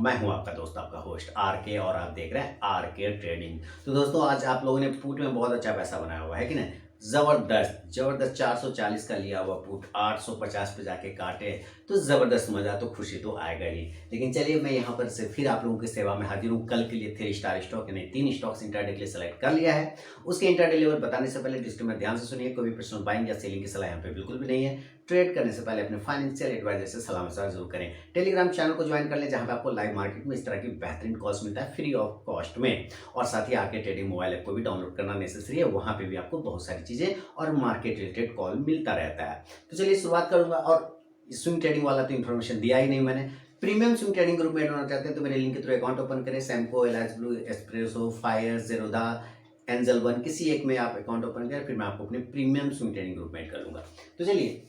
मैं हूं आपका दोस्त, आपका होस्ट आर के, और आप देख रहे हैं आर के ट्रेडिंग। तो दोस्तों, आज आप लोगों ने पुट में बहुत अच्छा पैसा बनाया हुआ है कि नहीं। जबरदस्त जबरदस्त 440 का लिया हुआ पुट 850 पे जाके काटे, तो जबरदस्त मजा तो खुशी तो आएगा ही। लेकिन चलिए, मैं यहाँ पर से फिर आप लोगों की सेवा में हाजिर हूँ। कल के लिए 3 स्टार स्टॉक यानी 3 स्टॉक्स इंट्राडे के लिए सेलेक्ट कर लिया है। उसके इंट्राडे लेवल बताने से पहले डिस्क्लेमर ध्यान से सुनिए। कोई भी पर्सनल बाइंग या सेलिंग की सलाह यहाँ पे बिल्कुल भी नहीं है। ट्रेड करने से पहले अपने फाइनेंशियल एडवाइजर से सलाह मशवरा जरूर करें। टेलीग्राम चैनल को ज्वाइन कर लें, जहां पे आपको लाइव मार्केट में इस तरह की बेहतरीन कॉल्स मिलता है फ्री ऑफ कॉस्ट में। और साथ ही आके ट्रेडिंग मोबाइल ऐप को भी डाउनलोड करना नेसेसरी है। वहां पे भी आपको बहुत सारी चीजें और मार्केट रिलेटेड कॉल मिलता रहता है। तो चलिए शुरुआत करूंगा। और स्विंग ट्रेडिंग वाला तो इन्फॉर्मेशन दिया ही नहीं मैंने। प्रीमियम स्विंग ट्रेडिंग ग्रुप में ऐड होना चाहते हैं तो मेरे लिंक के थ्रू अकाउंट ओपन करें। Samco, allies blue, espresso, fire, Zerodha, angel one, किसी एक में आप अकाउंट ओपन करें, फिर मैं आपको अपने प्रीमियम स्विंग ट्रेडिंग ग्रुप में ऐड कर लूंगा। तो चलिए,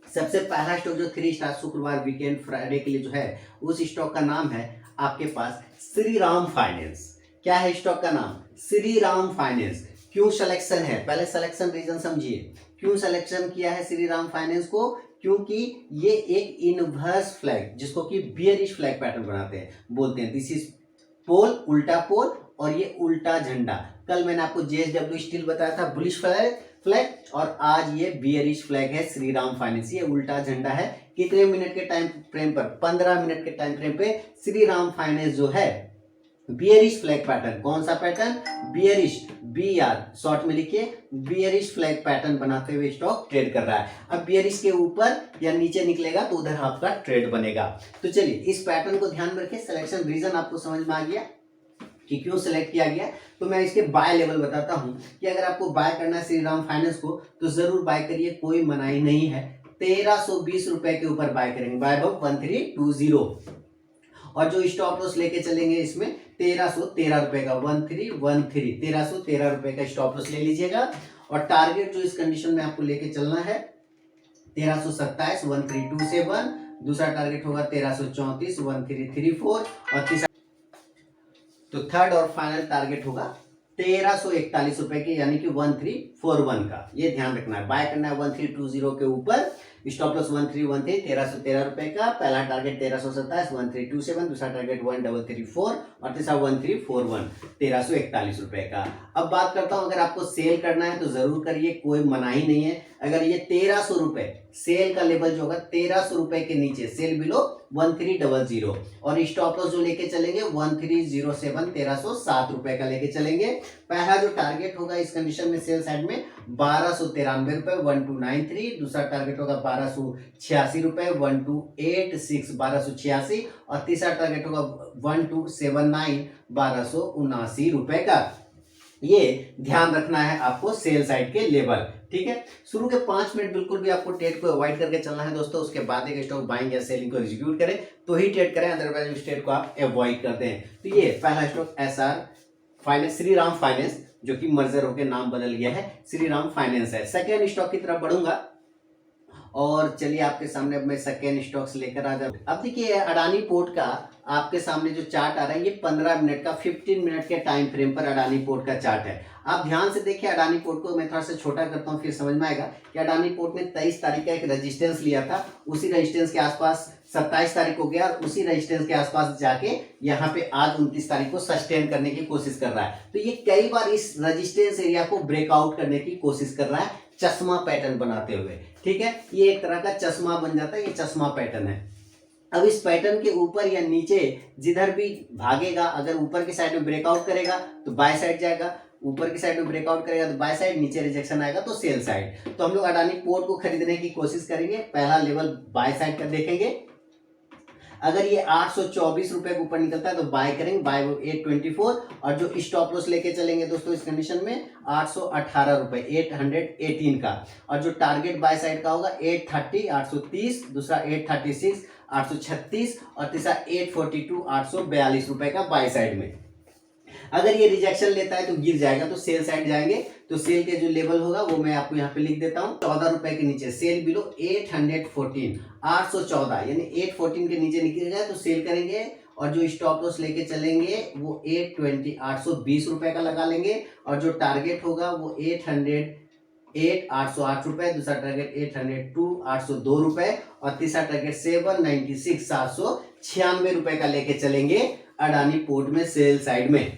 सबसे पहला स्टॉक जो 3 स्टार शुक्रवार वीकेंड फ्राइडे के लिए जो है, उस स्टॉक का नाम है आपके पास श्री राम फाइनेंस। क्या है स्टॉक का नाम? श्री राम फाइनेंस। क्यों सिलेक्शन है, पहले सिलेक्शन रीजन समझिए। क्यों सिलेक्शन किया है श्री राम फाइनेंस को? क्योंकि ये एक इनवर्स फ्लैग, जिसको कि बियरिश फ्लैग पैटर्न बनाते हैं, बोलते हैं दिस इज पोल, उल्टा पोल, और ये उल्टा झंडा। कल मैंने आपको जेएसडब्ल्यू स्टील बताया था बुलिश फ्लैग, और आज ये बियरिश फ्लैग है श्री राम फाइनेंस। ये उल्टा झंडा है। कितने मिनट के टाइम फ्रेम पर? 15 मिनट के टाइम फ्रेम पे श्री राम फाइनेंस जो है बियरिश फ्लैग पैटर्न। कौन सा पैटर्न? बियरिश, BR शॉर्ट में लिखिए, बियरिश फ्लैग पैटर्न बनाते हुए स्टॉक ट्रेड कर रहा है। अब बियरिश के ऊपर या नीचे निकलेगा तो उधर आपका ट्रेड बनेगा। तो चलिए, इस पैटर्न को ध्यान में रखिए। सिलेक्शन रीजन आपको समझ में आ गया कि क्यों सिलेक्ट किया गया। तो मैं इसके बाय लेवल बताता हूं कि अगर आपको बाय करना है श्री राम फाइनेंस को तो जरूर बाय करिए, कोई मनाही नहीं है। 1320 रुपए के ऊपर बाय करेंगे, बाय अबाउट 1320। और जो स्टॉप लॉस लेके चलेंगे इसमें 1313 रुपए का, 1313 रुपए का स्टॉप लॉस ले लीजिएगा। और टारगेट जो इस कंडीशन में आपको लेके चलना है 1327, 1327। दूसरा टारगेट होगा 1334, 1334। और तीसरा तो थर्ड और फाइनल टारगेट होगा 1341 रुपए के, यानी कि 1341 का। ये ध्यान रखना है। बाय करना है 1320 के ऊपर। स्टॉप लॉस 1313, 1313 रुपए का। पहला टारगेट 1327, 1327। दूसरा टारगेट 1334 और तीसरा 1341, 1341 रुपए का। अब बात करता हूं, अगर आपको सेल करना है तो जरूर करिए, कोई मनाही नहीं है। अगर ये 1300 रुपए सेल का लेवल जो होगा 1300 रुपए के नीचे, सेल बिलो 1300, और स्टॉप लॉस जो लेके चलेंगे 1307, 1307 रुपए का लेके चलेंगे। पहला जो टारगेट होगा इस कंडीशन में सेल साइड में 1293 रुपए, 1293। दूसरा टारगेट होगा 1286 रुपए, 1286, 1286। और तीसरा टारगेट होगा 1279, 1279 रुपए का। ये ध्यान रखना है आपको सेल साइड के लेवल, ठीक है। शुरू के 5 मिनट बिल्कुल भी आपको ट्रेड को अवॉइड करके चलना है दोस्तों। उसके बाद एक स्टॉक बाइंग या सेलिंग को एग्जीक्यूट करें तो ही ट्रेड करें, अदरवाइज उस ट्रेड को आप अवॉइड करते हैं। तो ये पहला stock SR finance, Shri Ram finance, जो कि मर्जर होकर नाम बदल गया है, श्री राम फाइनेंस है। सेकेंड स्टॉक की तरफ बढ़ूंगा और चलिए आपके सामने अब मैं सेकेंड स्टॉक्स लेकर आ जाऊँ। अब देखिए, अडानी पोर्ट का आपके सामने जो चार्ट आ रहा है, ये 15 मिनट का, 15 मिनट के टाइम फ्रेम पर अडानी पोर्ट का चार्ट है। आप ध्यान से देखिए अडानी पोर्ट को। मैं थोड़ा सा छोटा करता हूँ, फिर समझ में आएगा कि अडानी पोर्ट ने 23 तारीख का एक रेजिस्टेंस लिया था। उसी रेजिस्टेंस के आसपास 27 तारीख को गया, और उसी रेजिस्टेंस के आसपास जाके यहाँ पे आज 29 तारीख को सस्टेन करने की कोशिश कर रहा है। तो ये कई बार इस रेजिस्टेंस एरिया को ब्रेकआउट करने की कोशिश कर रहा है, चश्मा पैटर्न बनाते हुए, ठीक है। ये एक तरह का चश्मा बन जाता है, ये चश्मा पैटर्न है। अब इस पैटर्न के ऊपर या नीचे जिधर भी भागेगा, अगर ऊपर की साइड में ब्रेकआउट करेगा तो बाय साइड जाएगा, ऊपर की साइड में ब्रेकआउट करेगा तो बाय साइड, नीचे रिजेक्शन आएगा तो सेल साइड। तो हम लोग अडानी पोर्ट को खरीदने की कोशिश करेंगे। पहला लेवल बाय साइड का देखेंगे। अगर ये 824 रुपए के ऊपर निकलता है तो बाय करेंगे, बाय 824। और जो स्टॉप लॉस लेके चलेंगे दोस्तों इस कंडीशन में 818 रुपए, 818 का। और जो टारगेट बाय साइड का होगा 830, 830। दूसरा 836, 836। और तीसरा 842, 842 रुपए का बाय साइड में। अगर ये रिजेक्शन लेता है तो गिर जाएगा, तो सेल साइड जाएंगे। तो सेल के जो लेवल होगा वो मैं आपको यहाँ पे लिख देता हूँ, 14 रुपए के नीचे, सेल बिलो 814, 814, यानी 814 के नीचे निकल जाए तो सेल करेंगे। और जो स्टॉप लॉस लेके चलेंगे वो 820, 820 रुपए का लगा लेंगे। और जो टारगेट होगा वो 808 रुपए। दूसरा टारगेट 802, 802 रुपए। और तीसरा टारगेट 796, ₹96 का लेके चलेंगे अडानी पोर्ट में सेल साइड में।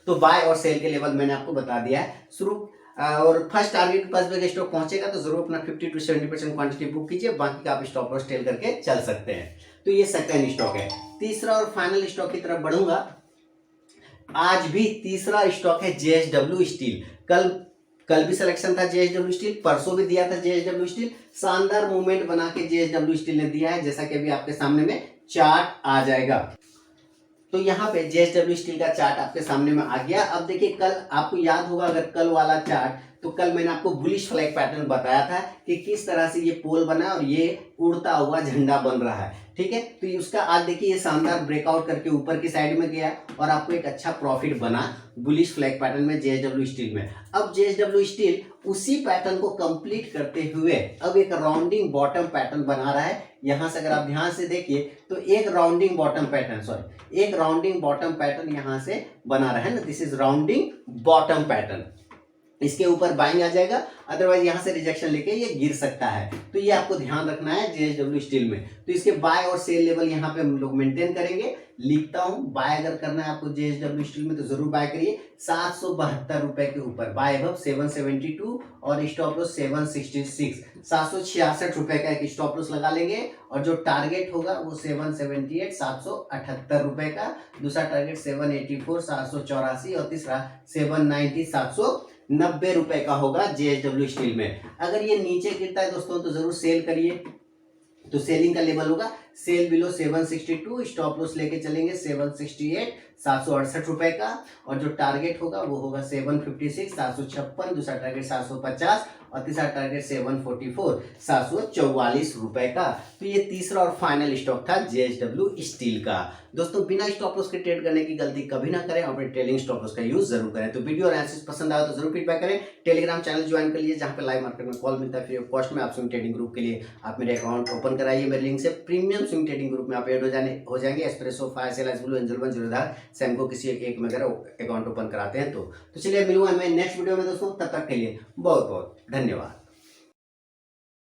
तो बाय और सेल के लेवल मैंने आपको बता दिया है शुरू। और फर्स्ट टारगेट पास पे स्टॉक पहुंचेगा तो जरूर अपना 50 to 70% क्वांटिटी बुक कीजिए, बाकी का आप स्टॉप लॉस टेल करके चल सकते हैं। तो ये सेकंड स्टॉक है। तीसरा और फाइनल स्टॉक की तरफ बढ़ूंगा। आज भी तीसरा स्टॉक है JSW स्टील। कल भी सिलेक्शन था JSW स्टील, परसों भी दिया था JSW स्टील। शानदार मूवमेंट बना के JSW स्टील ने दिया है, जैसा कि अभी आपके सामने में चार्ट आ जाएगा। तो यहाँ पे JSW स्टील का चार्ट आपके सामने में आ गया। अब देखिए, कल आपको याद होगा अगर कल वाला चार्ट, तो कल मैंने आपको बुलिश फ्लैग पैटर्न बताया था कि किस तरह से ये पोल बना और ये उड़ता हुआ झंडा बन रहा है, ठीक है। तो उसका आज देखिए ये शानदार ब्रेकआउट करके ऊपर की साइड में गया और आपको एक अच्छा प्रॉफिट बना बुलिश फ्लैग पैटर्न में JSW स्टील में। अब JSW स्टील उसी पैटर्न को कंप्लीट करते हुए अब एक राउंडिंग बॉटम पैटर्न बना रहा है। यहां से अगर आप ध्यान से देखिए तो एक राउंडिंग बॉटम पैटर्न यहां से बना रहा है ना, this is rounding bottom pattern. इसके ऊपर बाइंग आ जाएगा, अदरवाइज यहां से रिजेक्शन लेके ये गिर सकता है। तो ये आपको ध्यान रखना है JSW स्टील में। तो इसके बाय और सेल लेवल यहाँ पे हम लोग मेंटेन करेंगे। लिखता हूं, बाय अगर करना है आपको JSW स्टील में तो जरूर बाय करिए ₹772 के ऊपर, बाय अब 772 और स्टॉप लॉस 766, ₹766 का एक स्टॉप लॉस लगा लेंगे। और जो टारगेट होगा वो 778, ₹778 का, दूसरा टारगेट 784, 784 और तीसरा 790, ₹790 का होगा JSW स्टील में। अगर ये नीचे गिरता है दोस्तों तो जरूर सेल करिए। तो सेलिंग का लेवल होगा सेल बिलो 762, स्टॉप लॉस लेके चलेंगे 768, ₹768 का। और जो टारगेट होगा वो होगा 756, 756, दूसरा टारगेट 750 और तीसरा टारगेट 744, ₹744 का। तो ये तीसरा और फाइनल स्टॉक था JSW स्टील का। दोस्तों, बिना स्टॉप लॉस के ट्रेड करने की गलती कभी ना करें और अपने ट्रेलिंग स्टॉप लॉस का यूज जरूर करें। तो वीडियो और एनालिसिस पसंद आया तो जरूर फीडबैक करें। टेलीग्राम चैनल ज्वाइन कर लीजिए, जहां पे लाइव मार्केट में कॉल मिलता है फ्री ऑफ कॉस्ट में। आप स्विंग ट्रेडिंग ग्रुप के लिए आप मेरे अकाउंट ओपन कराइए मेरे लिंक से। प्रीमियम स्विंग ट्रेडिंग ग्रुप में आप ऐड हो जाएंगे। Espresso, fire sale, blue, Angel One, Zerodha, Samco किसी एक में अगर अकाउंट ओपन कराते हैं तो चलिए मिलूंगा मैं नेक्स्ट वीडियो में दोस्तों। तब तक के लिए बहुत बहुत धन्यवाद।